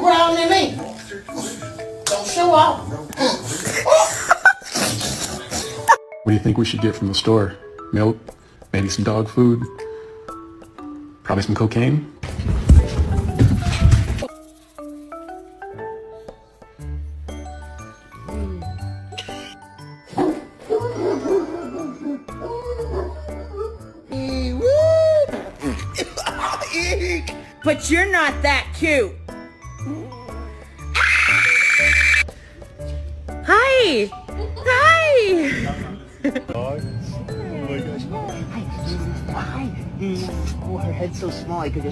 brown than me. Don't show off. What do you think we should get from the store? Milk? Maybe some dog food? Probably some cocaine? But you're not that cute. Hi. Hi. Oh my gosh. Hi. Oh, her head's so small. I could.